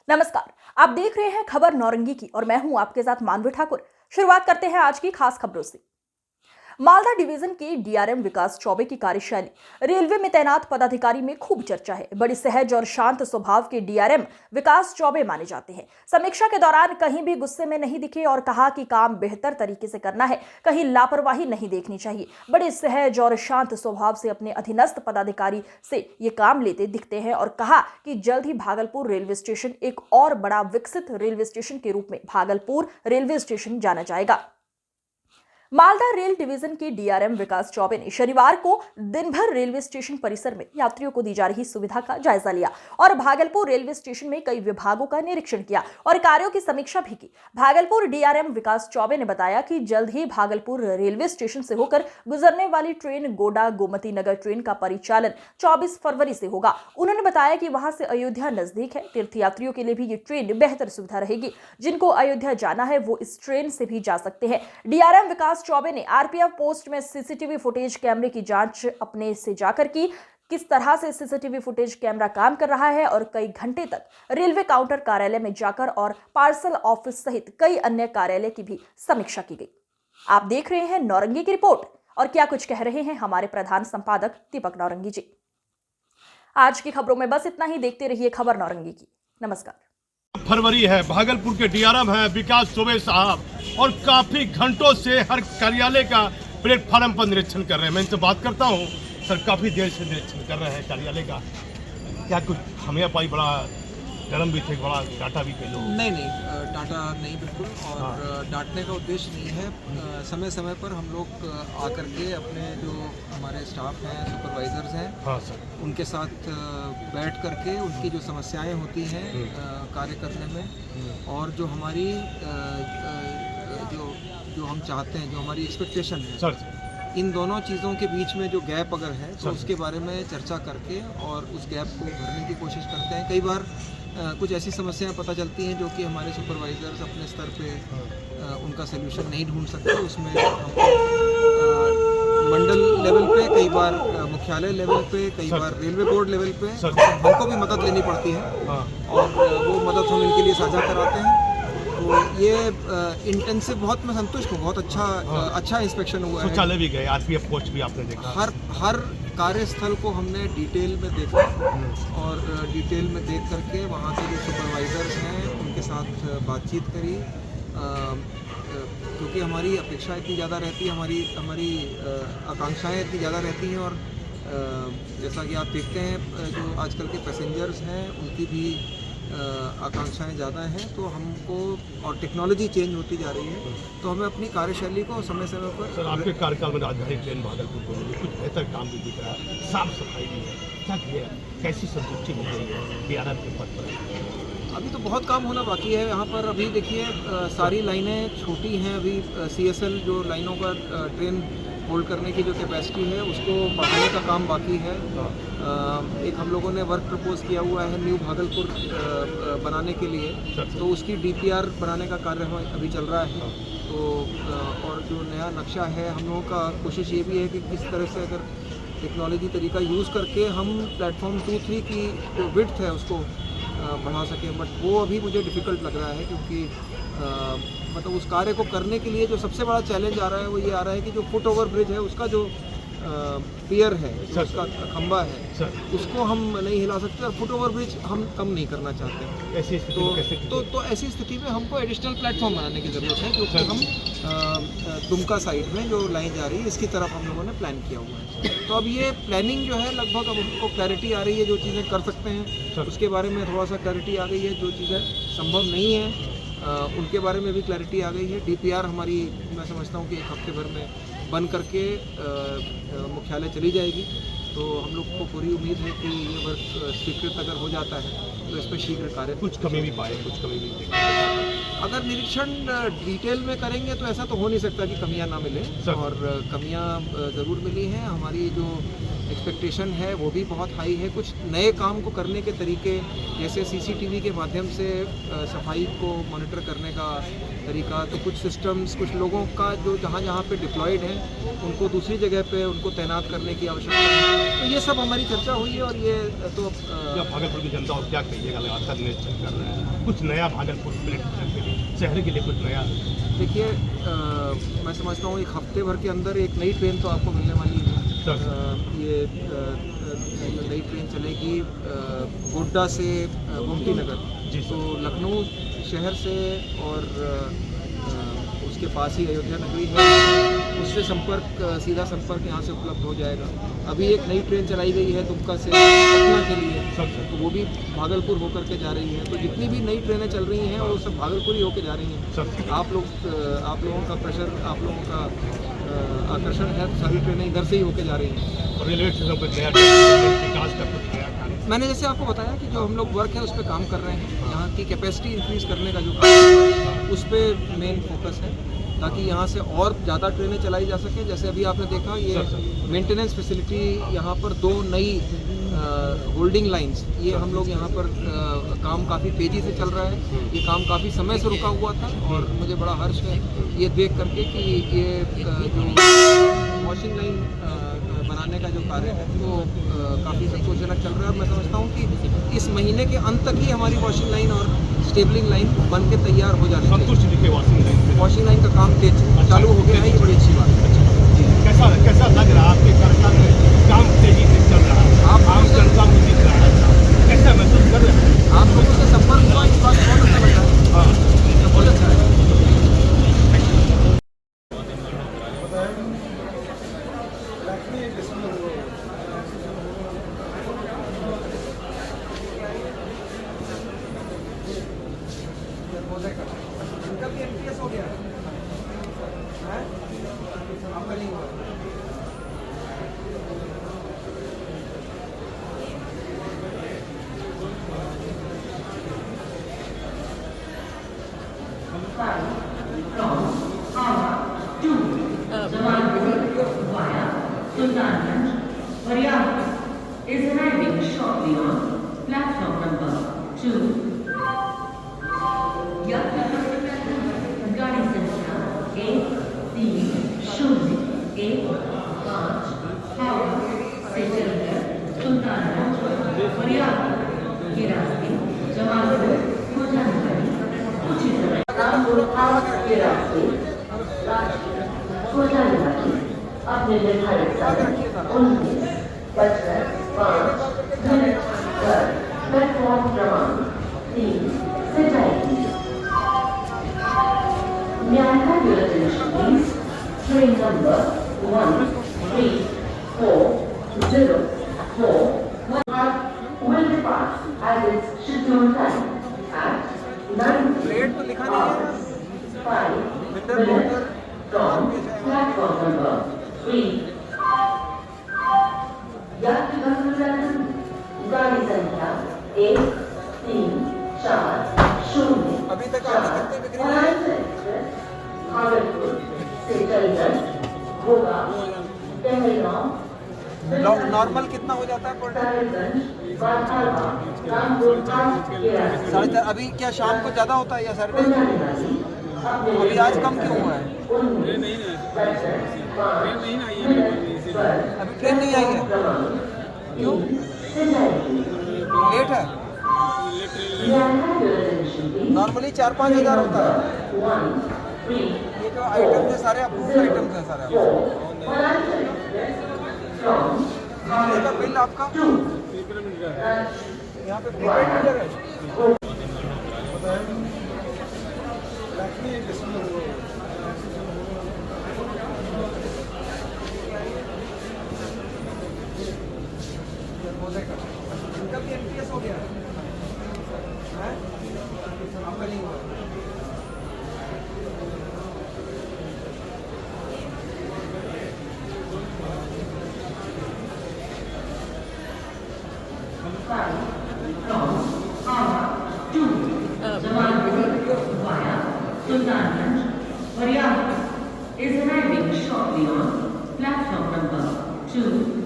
नमस्कार। आप देख रहे हैं खबर नौरंगी की और मैं हूं आपके साथ मानवी ठाकुर। शुरुआत करते हैं आज की खास खबरों से। मालदा डिवीजन के डीआरएम विकास चौबे की कार्यशैली रेलवे में तैनात पदाधिकारी में खूब चर्चा है। बड़ी सहज और शांत स्वभाव के डीआरएम विकास चौबे माने जाते हैं। समीक्षा के दौरान कहीं भी गुस्से में नहीं दिखे और कहा कि काम बेहतर तरीके से करना है, कहीं लापरवाही नहीं देखनी चाहिए। बड़े सहज और शांत स्वभाव से अपने अधीनस्थ पदाधिकारी से ये काम लेते दिखते हैं और कहा कि जल्द ही भागलपुर रेलवे स्टेशन एक और बड़ा विकसित रेलवे स्टेशन के रूप में भागलपुर रेलवे स्टेशन जाना जाएगा। मालदा रेल डिवीजन के डीआरएम विकास चौबे ने शनिवार को दिन भर रेलवे स्टेशन परिसर में यात्रियों को दी जा रही सुविधा का जायजा लिया और भागलपुर रेलवे स्टेशन में कई विभागों का निरीक्षण किया और कार्यों की समीक्षा भी की। भागलपुर डीआरएम विकास चौबे ने बताया कि जल्द ही भागलपुर रेलवे स्टेशन से होकर गुजरने वाली ट्रेन गोडा गोमती नगर ट्रेन का परिचालन 24 फरवरी से होगा। उन्होंने बताया कि वहां से अयोध्या नजदीक है। तीर्थयात्रियों के लिए भी ये ट्रेन बेहतर सुविधा रहेगी। जिनको अयोध्या जाना है वो इस ट्रेन से भी जा सकते हैं। डीआरएम विकास चौबे ने आरपीएफ पोस्ट में सीसीटीवी फुटेज कैमरे की जांच अपने से जाकर की। किस तरह से सीसीटीवी फुटेज कैमरा काम कर रहा है और कई घंटे तक रेलवे काउंटर कार्यालय में जाकर और पार्सल ऑफिस सहित कई अन्य कार्यालय की भी समीक्षा की गई। आप देख रहे हैं नौरंगी की रिपोर्ट और क्या कुछ कह रहे हैं हमारे प्रधान संपादक दीपक नौरंगी जी। आज की खबरों में बस इतना ही। देखते रहिए खबर नौरंगी की। नमस्कार। फरवरी है, भागलपुर के डीआरएम है विकास चौबे साहब और काफी घंटों से हर कार्यालय का प्लेटफार्म पर निरीक्षण कर रहे हैं। मैं इनसे बात करता हूं, सर काफी देर से निरीक्षण कर रहे हैं कार्यालय का। क्या कुछ हमें पाई बड़ा गर्म भी थे, बड़ा डाटा भी कई लोग? नहीं, डाटा नहीं बिल्कुल। और डांटने का उद्देश्य नहीं है। समय समय पर हम लोग आकर के अपने जो हमारे स्टाफ हैं, सुपरवाइजर्स हैं, हाँ सर, उनके साथ बैठ करके उनकी जो समस्याएं होती हैं कार्य करने में और जो हमारी जो हम चाहते हैं, जो हमारी एक्सपेक्टेशन है सर, इन दोनों चीज़ों के बीच में जो गैप अगर है तो उसके बारे में चर्चा करके और उस गैप को भरने की कोशिश करते हैं। कई बार कुछ ऐसी समस्याएं पता चलती हैं जो कि हमारे सुपरवाइजर्स अपने स्तर पे उनका सलूशन नहीं ढूंढ सकते। उसमें हमको मंडल लेवल पे, कई बार मुख्यालय लेवल पे, कई बार रेलवे बोर्ड लेवल पे हमको भी मदद लेनी पड़ती है और वो मदद हम इनके लिए साझा कराते हैं। तो ये इंटेंसिव, बहुत मैं संतुष्ट हूँ। बहुत अच्छा इंस्पेक्शन हुआ है। शौचालय भी गए, आरपीएफ पोस्ट भी आपने देखा। हर कार्यस्थल को हमने डिटेल में देखा और डिटेल में देख करके वहाँ के जो सुपरवाइजर्स हैं उनके साथ बातचीत करी, क्योंकि हमारी अपेक्षा इतनी ज़्यादा रहती है, हमारी आकांक्षाएं इतनी ज़्यादा रहती हैं। और जैसा कि आप देखते हैं जो आजकल के पैसेंजर्स हैं उनकी भी आकांक्षाएं ज़्यादा हैं, तो हमको, और टेक्नोलॉजी चेंज होती जा रही है, तो हमें अपनी कार्यशैली को समय समय पर। सर आपके कार्यकाल में राजधानी ट्रेन भागलपुर को कुछ बेहतर काम भी दिख रहा है, साफ सफाई भी है, क्या किया, कैसी संतुष्टि मिल रही है डीआरएम के पद पर? अभी तो बहुत काम होना बाकी है यहाँ पर। अभी देखिए सारी लाइनें छोटी हैं। अभी सीएसएल जो लाइनों पर ट्रेन होल्ड करने की जो कैपेसिटी है उसको बढ़ाने का काम बाकी है। एक हम लोगों ने वर्क प्रपोज किया हुआ है न्यू भागलपुर बनाने के लिए, तो उसकी डीपीआर बनाने का कार्य अभी चल रहा है। तो और जो नया नक्शा है, हम लोगों का कोशिश ये भी है कि किस तरह से अगर टेक्नोलॉजी तरीका यूज़ करके हम प्लेटफॉर्म 2-3 की जो विड्थ है उसको बढ़ा सकें। बट वो अभी मुझे डिफ़िकल्ट लग रहा है, क्योंकि मतलब उस कार्य को करने के लिए जो सबसे बड़ा चैलेंज आ रहा है वो ये आ रहा है कि जो फुट ओवर ब्रिज है उसका जो पियर है, उसका खंबा है, उसको हम नहीं हिला सकते और फुट ओवर ब्रिज हम कम नहीं करना चाहते। ऐसी स्थिति तो ऐसी स्थिति में हमको एडिशनल प्लेटफॉर्म बनाने की ज़रूरत है, जो कि हम दुमका साइड में जो लाइन जा रही है इसकी तरफ हम लोगों ने प्लान किया हुआ है। तो अब ये प्लानिंग जो है लगभग, अब हमको क्लैरिटी आ रही है, जो चीज़ें कर सकते हैं उसके बारे में थोड़ा सा क्लैरिटी आ गई है, जो चीज़ें संभव नहीं है उनके बारे में भी क्लैरिटी आ गई है। डीपीआर हमारी, मैं समझता हूँ कि 1 हफ्ते भर में बन करके मुख्यालय चली जाएगी। तो हम लोग को पूरी उम्मीद है कि ये वर्क स्वीकृत अगर हो जाता है तो इस पर शीघ्र कार्य। कुछ कमी भी पाए, कुछ कमी भी अगर निरीक्षण डिटेल में करेंगे तो ऐसा तो हो नहीं सकता कि कमियां ना मिले, और कमियां ज़रूर मिली हैं। हमारी जो एक्सपेक्टेशन है वो भी बहुत हाई है। कुछ नए काम को करने के तरीके, जैसे सीसीटीवी के माध्यम से सफाई को मॉनिटर करने का तरीका, तो कुछ सिस्टम्स, कुछ लोगों का जो जहाँ जहाँ पे डिप्लॉयड है उनको दूसरी जगह पे उनको तैनात करने की आवश्यकता है। तो ये सब हमारी चर्चा हुई है और ये तो भागलपुर की जनता को क्या कहिएगा, लगातार निरीक्षण कर रहे हैं, कुछ नया भागलपुर के लिए, शहर के लिए कुछ नया? देखिए, मैं समझता हूँ एक हफ्ते भर के अंदर एक नई ट्रेन तो आपको मिलने वाली है। ये नई ट्रेन चलेगी गोड्डा से गोमती नगर जी। तो लखनऊ शहर से और उसके पास ही अयोध्या नगरी है, उससे संपर्क, सीधा संपर्क यहाँ से उपलब्ध हो जाएगा। अभी एक नई ट्रेन चलाई गई है दुमका से पटना के लिए, तो वो भी भागलपुर होकर के जा रही है। तो जितनी भी नई ट्रेनें चल रही हैं वो सब भागलपुर ही होकर जा रही हैं। आप लोगों का प्रेशर, आप लोगों का आकर्षण है, तो सारी ट्रेनें इधर से ही होकर जा रही हैं। और रेलवे स्टेशन पर विकास का कुछ नया कार्य? मैंने जैसे आपको बताया कि जो हम लोग वर्क है उस पर काम कर रहे हैं। यहाँ की कैपेसिटी इंक्रीज़ करने का जो काम है उस पर मेन फोकस है, ताकि यहाँ से और ज़्यादा ट्रेनें चलाई जा सकें। जैसे अभी आपने देखा, ये मेंटेनेंस फैसिलिटी यहाँ पर 2 नई होल्डिंग लाइंस, ये हम लोग यहाँ पर काम काफ़ी तेज़ी से चल रहा है। ये काम काफ़ी समय से रुका हुआ था और मुझे बड़ा हर्ष है ये देख करके कि ये जो वॉशिंग लाइन बनाने का जो कार्य है वो काफ़ी संतोषजनक चल रहा है। और मैं समझता हूँ कि इस महीने के अंत तक ही हमारी वॉशिंग लाइन और स्टेबलिंग लाइन बन के तैयार हो जाने चाहिए। वॉशिंग लाइन का काम तेज चालू हो गया है, ये बड़ी अच्छी बात है। कैसा लग रहा है आपके कार्यकाल में, काम तेजी से चल रहा है, आप आम जनता में दिख रहा है, कैसा महसूस कर रहे हैं? आप लोगों से संपर्क हुआ, इस बात बहुत अच्छा लग रहा है। हाँ, बहुत अच्छा है। इनका भी एमटीएस हो गया है, आपका नहीं हुआ। Is arriving shortly on platform number 2. गाड़ी संख्या 1301 हावड़ा से चलकर सुल्तानगंज फरियाद के रास्ते जमालपुर हो जाने वाली उसी समय रामपुर हावड़ा के रास्ते हो जाने वाली अपने निर्धारित समय 19:05 पर प्लेटफॉर्म क्रमांक 3 से जाएगी। Nyanka Village, please. Train number 13404 will depart at its scheduled time at 9:05 minutes from platform number 3. यात्रीगण गाड़ी संख्या 1340 अभी तक आपकी कितनी बिक्री है? भागलपुर से चलकर होगा तहलगांव, नॉर्मल कितना हो जाता है पर डे? रामपुर के रास्ते 4:30। अभी क्या शाम को ज़्यादा होता है या सैटरडे? अभी आज कम क्यों हुआ है? अभी ट्रेन नहीं आई है, क्यों? लेट है। नॉर्मली 4-5 हज़ार होता है। ये जो आइटम है सारे अप्रूव्ड आइटम्स हैं सारे। का बिल आपका यहाँ पे प्रीपेड मीटर है। इनका भी एमटीएस हो गया है, आपका नहीं हुआ। Sultanganj, Haryana is arriving shortly on platform number 2.